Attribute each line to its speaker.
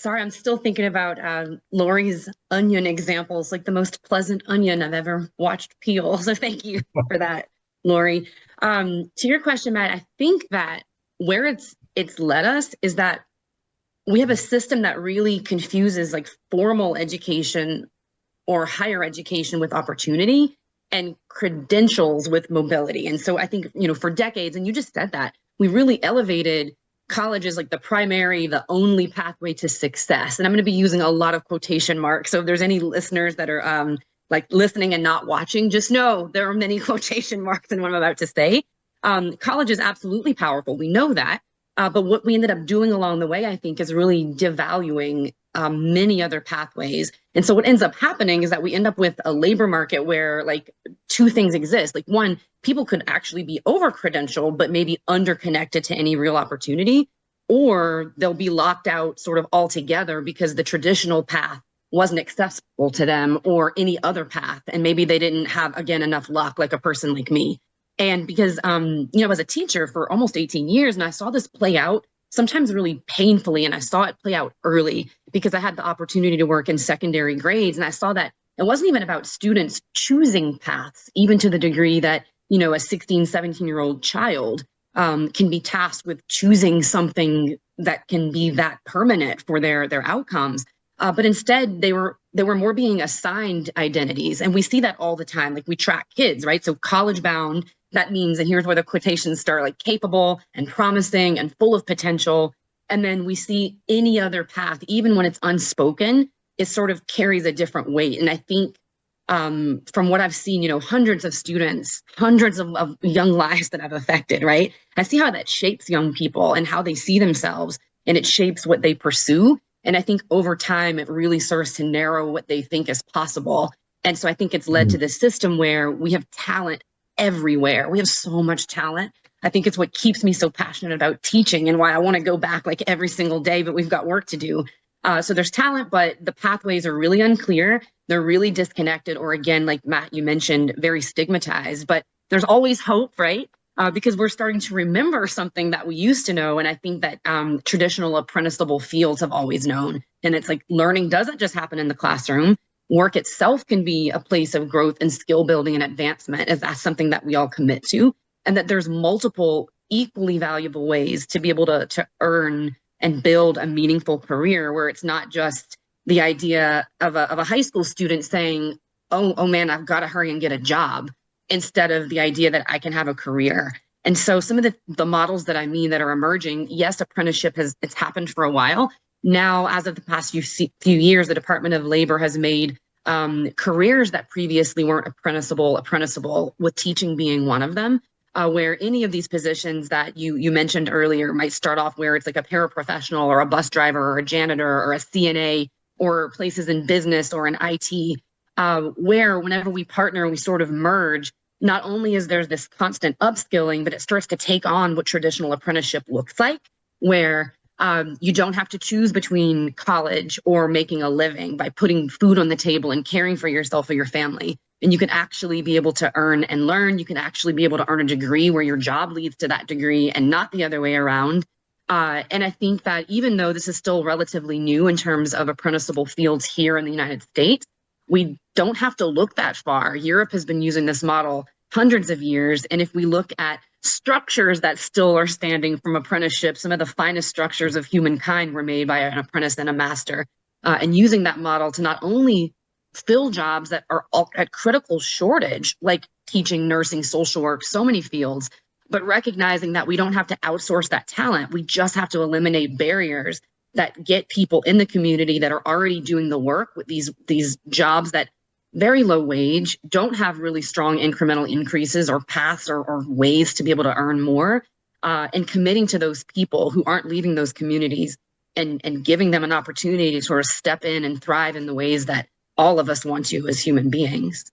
Speaker 1: Sorry, I'm still thinking about Lori's onion examples, like the most pleasant onion I've ever watched peel. So thank you for that, Lori. To your question, Matt, I think that where it's led us is that we have a system that really confuses like formal education or higher education with opportunity and credentials with mobility. And so I think, for decades, and you just said that, we really elevated college as like the primary, the only pathway to success. And I'm going to be using a lot of quotation marks. So if there's any listeners that are like listening and not watching, just know there are many quotation marks in what I'm about to say. College is absolutely powerful. We know that. But what we ended up doing along the way, I think, is really devaluing many other pathways. And so what ends up happening is that we end up with a labor market where like two things exist. Like one, people could actually be over credentialed, but maybe under connected to any real opportunity, or they'll be locked out sort of altogether because the traditional path wasn't accessible to them or any other path. And maybe they didn't have, again, enough luck like a person like me. And because, I was a teacher for almost 18 years and I saw this play out sometimes really painfully. And I saw it play out early because I had the opportunity to work in secondary grades. And I saw that it wasn't even about students choosing paths, even to the degree that, a 16, 17-year-old child can be tasked with choosing something that can be that permanent for their outcomes. But instead, they were more being assigned identities. And we see that all the time. Like we track kids, right? So college bound, that means, and here's where the quotations start, like capable and promising and full of potential. And then we see any other path, even when it's unspoken, it sort of carries a different weight. And I think from what I've seen, hundreds of students, hundreds of young lives that I've affected, right? I see how that shapes young people and how they see themselves, and it shapes what they pursue. And I think over time, it really serves to narrow what they think is possible. And so I think it's led to this system where we have talent everywhere. We have so much talent. I think it's what keeps me so passionate about teaching and why I want to go back like every single day, but we've got work to do. So there's talent, but the pathways are really unclear. They're really disconnected, or again, like Matt, you mentioned, very stigmatized, but there's always hope, right? Because we're starting to remember something that we used to know. And I think that traditional apprenticeable fields have always known. And it's like learning doesn't just happen in the classroom. Work itself can be a place of growth and skill building and advancement, if that's something that we all commit to. And that there's multiple equally valuable ways to be able to earn and build a meaningful career where it's not just the idea of a high school student saying, oh man, I've got to hurry and get a job, instead of the idea that I can have a career. And so some of the models that I mean that are emerging, yes, apprenticeship it's happened for a while. Now, as of the past few years, the Department of Labor has made careers that previously weren't apprenticeable, with teaching being one of them, where any of these positions that you mentioned earlier might start off where it's like a paraprofessional or a bus driver or a janitor or a CNA, or places in business or in IT, where whenever we partner, we sort of merge. Not only is there this constant upskilling, but it starts to take on what traditional apprenticeship looks like, where you don't have to choose between college or making a living by putting food on the table and caring for yourself or your family. And you can actually be able to earn and learn. You can actually be able to earn a degree where your job leads to that degree and not the other way around. And I think that even though this is still relatively new in terms of apprenticeable fields here in the United States, we don't have to look that far. Europe has been using this model hundreds of years. And if we look at structures that still are standing from apprenticeship, some of the finest structures of humankind were made by an apprentice and a master, and using that model to not only fill jobs that are at critical shortage, like teaching, nursing, social work, so many fields, but recognizing that we don't have to outsource that talent. We just have to eliminate barriers that get people in the community that are already doing the work with these jobs that very low wage, don't have really strong incremental increases or paths or ways to be able to earn more, and committing to those people who aren't leaving those communities and giving them an opportunity to sort of step in and thrive in the ways that all of us want to as human beings.